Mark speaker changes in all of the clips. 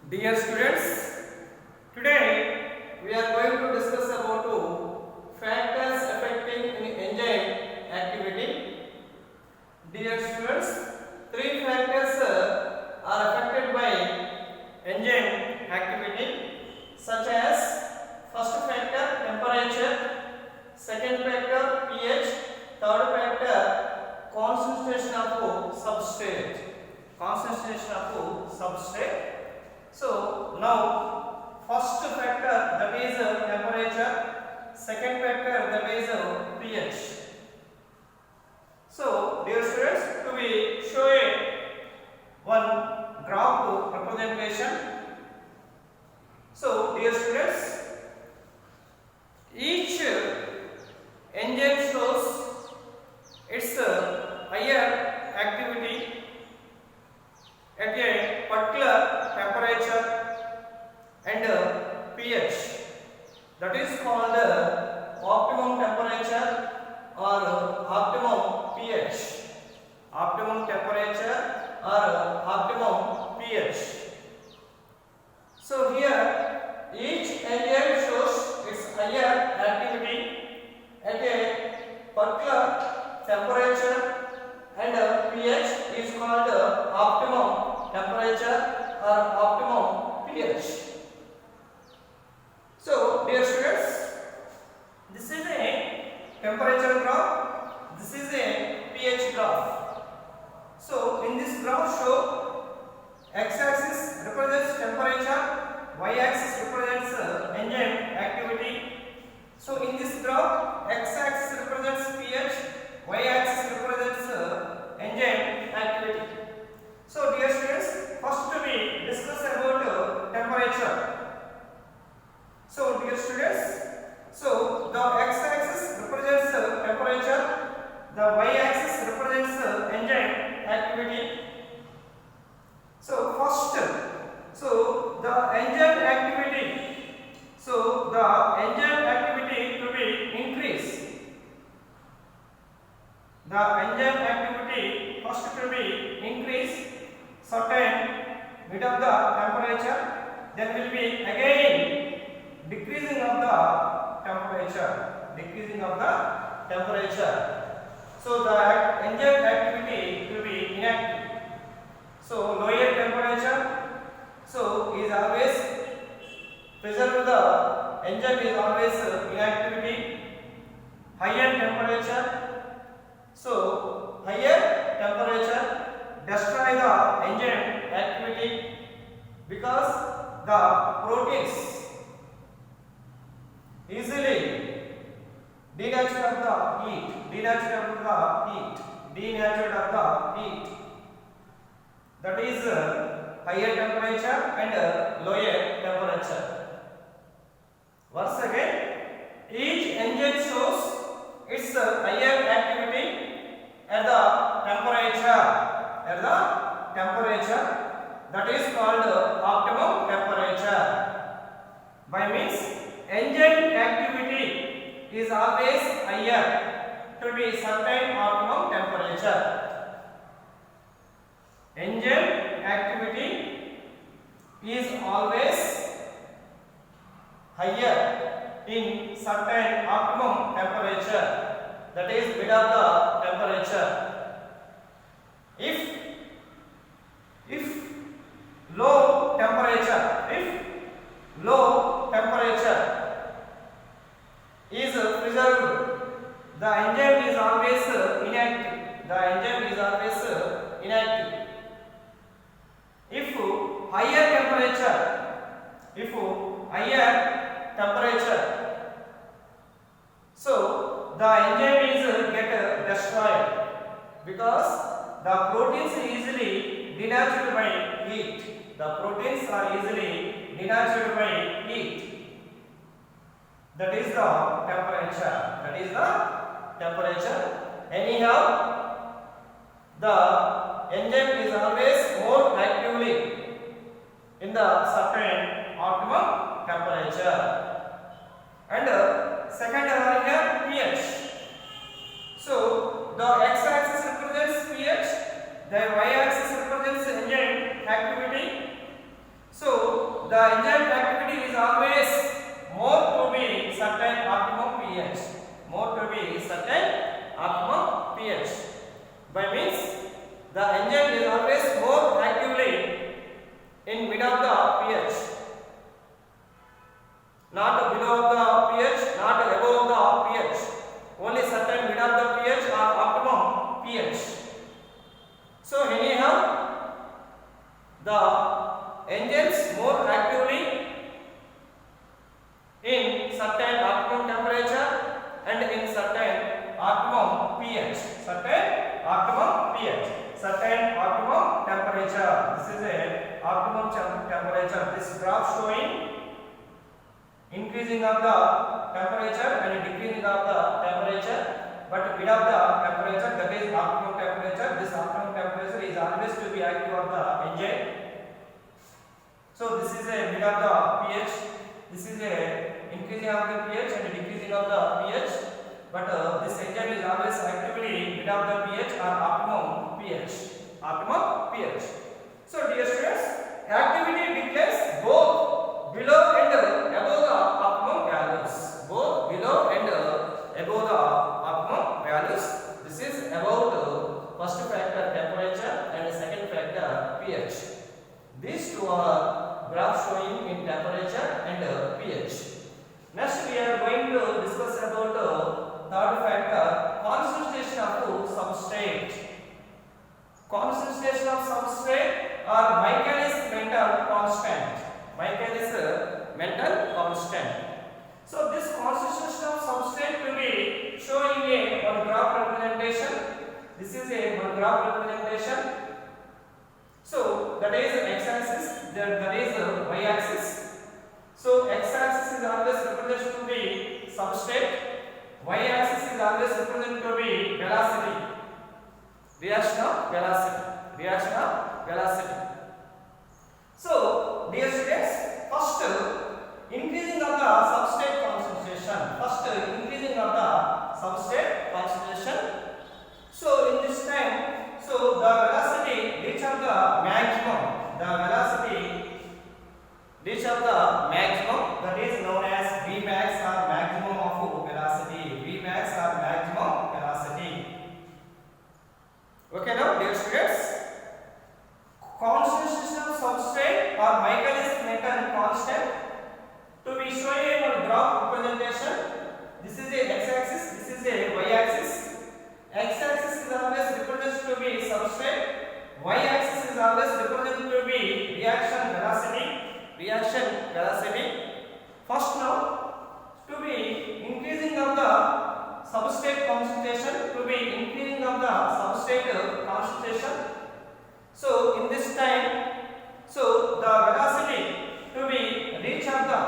Speaker 1: Dear students, today we are going to discuss about two factors affecting enzyme activity. Dear students, three factors are affected by enzyme activity, such as first factor temperature, second factor pH, third factor concentration of substrate. So now first factor, that is temperature, second factor, that is pH. So dear students, to be show one graph representation. So dear students, each enzyme shows its higher activity at a particular temperature and pH, that is called optimum temperature or optimum pH. Optimum temperature or optimum pH. So here each enzyme shows its higher activity at a particular temperature and pH is called optimum temperature or optimum pH. So dear students, this is a temperature graph, this is a pH graph. So in this graph show x-axis represents temperature, y-axis represents enzyme activity. So in this graph, x-axis represents pH, y-axis represents enzyme activity. So dear students, first we discuss about temperature. So dear students, so the x-axis represents temperature, the y-axis represents enzyme activity. So first, so the enzyme activity, so the enzyme activity to be increased. The enzyme activity first to be increased certain bit of the temperature, then will be again decreasing of the temperature. So the enzyme activity will be inactive. So lower temperature, so is always preserve the enzyme is always inactivity. Higher temperature, so higher temperature destroy the enzyme activity because the proteins easily denatured of the heat. That is higher temperature and lower temperature. Once again, each enzyme shows its higher activity at the temperature that is called optimum temperature. By means enzyme activity is always higher to be certain optimum temperature. Enzyme activity is always higher in certain optimum temperature, that is mid of the temperature. If low temperature is preserved, the enzyme is always inactive. If higher temperature, so the enzyme is get destroyed because the proteins are easily denatured by heat. That is the temperature. Anyhow, the enzyme is always more actively in the certain optimum temperature. And second here pH. So the x-axis represents pH, the y-axis represents enzyme activity. So the enzyme activity is always more to be certain optimum pH. More to be certain optimum pH. By means the enzyme is always more actively in mid of the pH. Not below the pH, not above the pH. Only certain mid of the pH or optimum pH. So anyhow, the enzymes more actively in certain optimum temperature and in certain optimum pH. Certain optimum pH. Certain optimum temperature. This is a optimum temperature. This graph showing increasing of the temperature and decreasing of the temperature, but mid of the temperature, that is optimum temperature. This optimum temperature is always to be active of the enzyme. So this is a mid of the pH. This is a increasing of the pH and decreasing of the pH, but this enzyme is always actively mid of the pH or optimum pH. Optimum pH. So dear students, activity declares both below and above the optimum values. Both below and above the optimum values. This is about first factor temperature and second factor pH. These two are graphs showing in temperature and pH. Next we are going to discuss about third factor, concentration of substrate. Concentration of substrate or Michaelis-Menten constant. Michaelis-Menten constant. So this concentration of substrate to be showing a one graph representation. This is a one graph representation. So that is x-axis, that is y-axis. So x-axis is always represented to be substrate. Y-axis is always represented to be velocity. Reaction of velocity. So dear students, first increasing of the substrate concentration. So in this time, so the velocity reach of the maximum. That is known as Vmax or maximum of velocity. Okay, now dear students, concentration of substrate or Michaelis-Menten constant to be shown in one graph representation. This is a x-axis, this is a y-axis. X-axis is always represented to be substrate. Y-axis is always represented to be reaction velocity. First now, to be increasing of the substrate concentration, So in this time, so the velocity to be reach of the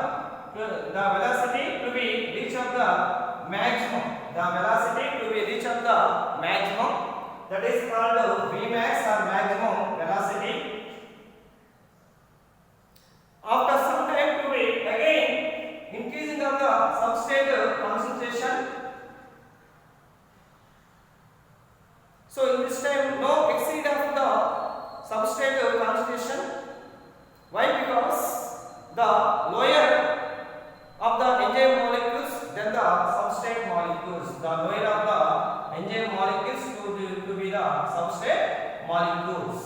Speaker 1: maximum. That is called Vmax or maximum velocity. After some time to be again increasing of the substrate concentration. So in this time no exceed of the substrate concentration. Why? Because the lower of the enzyme molecules than the substrate molecules. The lower of the enzyme molecules to be the substrate molecules.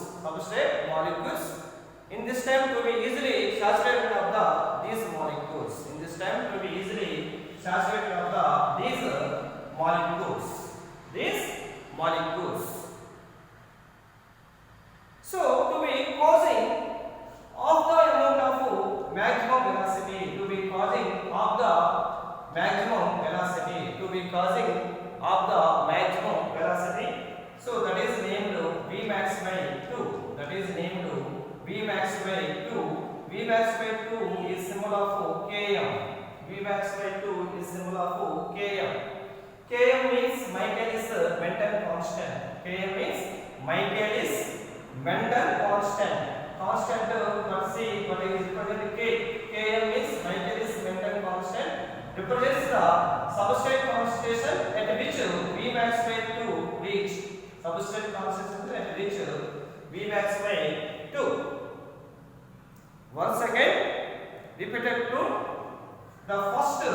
Speaker 1: In this time to be easily saturated of these molecules. So to be causing of the amount of maximum velocity, So that is named Vmax by 2. Vmax by 2 is symbol of Km. Km means Michaelis-Menten constant. Constant, let's see what is represented. Km means Michaelis-Menten constant. Represents the substrate concentration at which Vmax by 2 reach. Vmax by 2. Once again, repeated to the first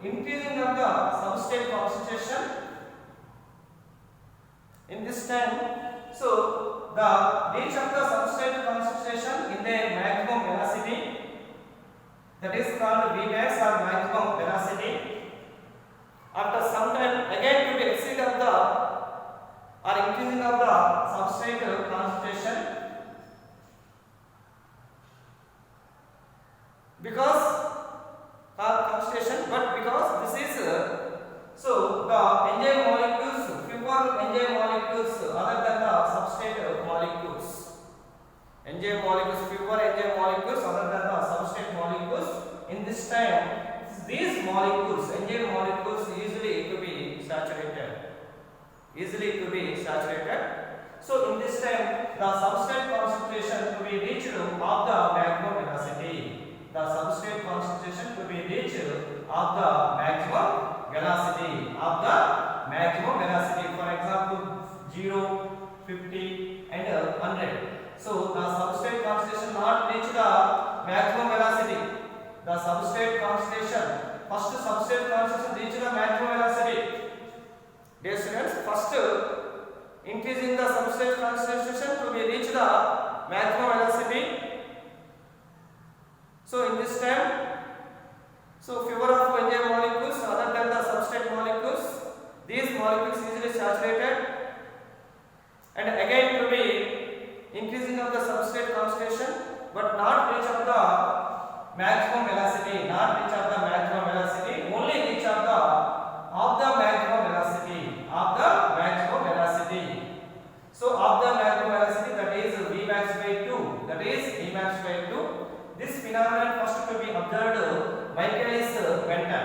Speaker 1: increasing of the substrate concentration in this time. So the reach of the substrate concentration in their maximum velocity, that is called Vmax or maximum velocity. After some time again to be exceed of the or increasing of the substrate concentration, because concentration, but because this is so the enzyme molecules, fewer enzyme molecules other than the substrate molecules. Enzyme molecules, fewer enzyme molecules other than the substrate molecules. In this time, these molecules, enzyme molecules, easily to be saturated. So in this time, the substrate concentration to be reached of the maximum velocity. The substrate concentration to be reached of the maximum velocity. For example, 0, 50 and 100. So the substrate concentration not reach the maximum velocity. The substrate concentration, first substrate concentration reach the maximum velocity. Dear students, first increasing the substrate concentration to be reach the maximum velocity. So in this time, so fewer of enzyme molecules other than the substrate molecules, these molecules easily saturated, and again to be increasing of the substrate concentration, but not reach of the maximum velocity, only reach of the maximum velocity. So of the maximum velocity, that is Vmax by 2. This phenomenon first to be observed Michaelis-Menten.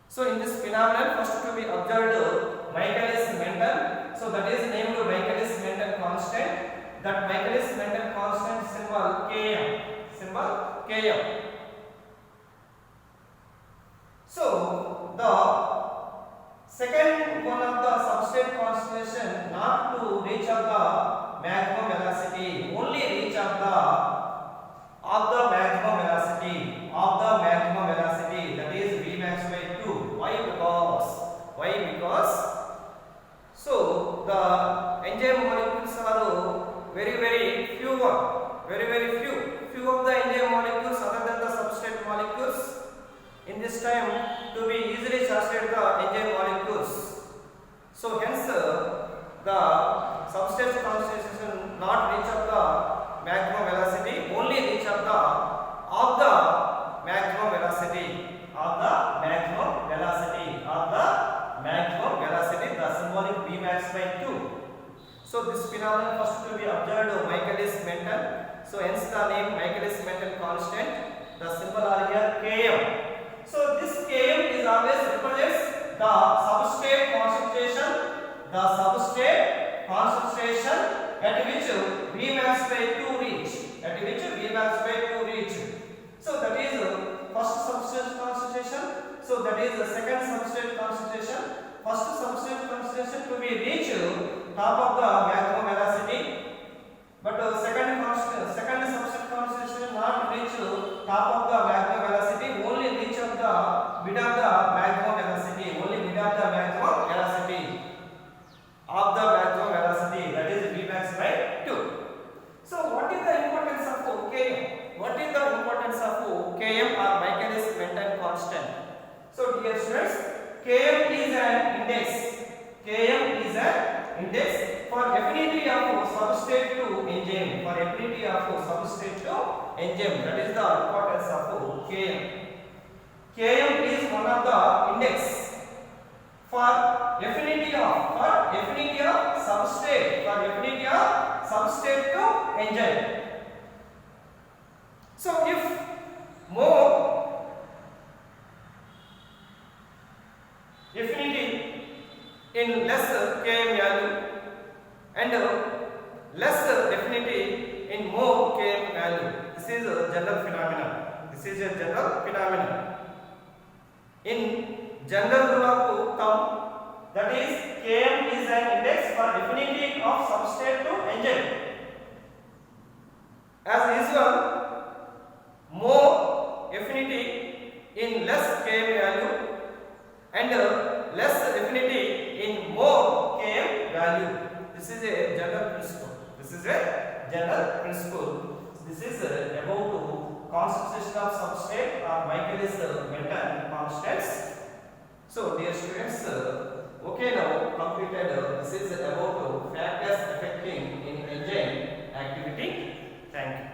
Speaker 1: So in this phenomenon first to be observed Michaelis-Menten. So that is named Michaelis-Menten constant. That Michaelis-Menten constant symbol Km. So the second one of the substrate concentration not to reach of the maximum velocity, only reach of the maximum velocity, that is Vmax by 2. Why? Because so the enzyme molecules are very few of the enzyme molecules other than the substrate molecules. In this time to be easily saturated the enzyme molecules. So hence the substrate concentration not reach of the maximum velocity, only reach of the maximum velocity, the symbolic Vmax by 2. So this phenomenon first to be observed Michaelis-Menten. So hence the name Michaelis-Menten constant. The symbol are here Km. So this Km is always represents the substrate concentration at which Vmax by 2 reach. So that is first substrate concentration. So that is the second substrate concentration. First substrate concentration to be reach top of the maximum velocity, but second substrate concentration not reach top of the maximum velocity, only reach of the mid of the maximum velocity, that is Vmax by 2. So what is the importance of Km? Km or Michaelis-Menten constant? So dear students, Km is an index for affinity of substrate to enzyme. That is the importance of Km. Km is one of the index for affinity of substrate to enzyme. So if more affinity in less Km value and less affinity in more Km value, this is a general phenomenon. In general rule of thumb, that is Km is an index for affinity of substrate to enzyme. As usual, more This is a general principle. This is about concentration of substrate or Michaelis Menten constants. So dear students, okay, now completed. This is about factors affecting in enzyme activity. Thank you.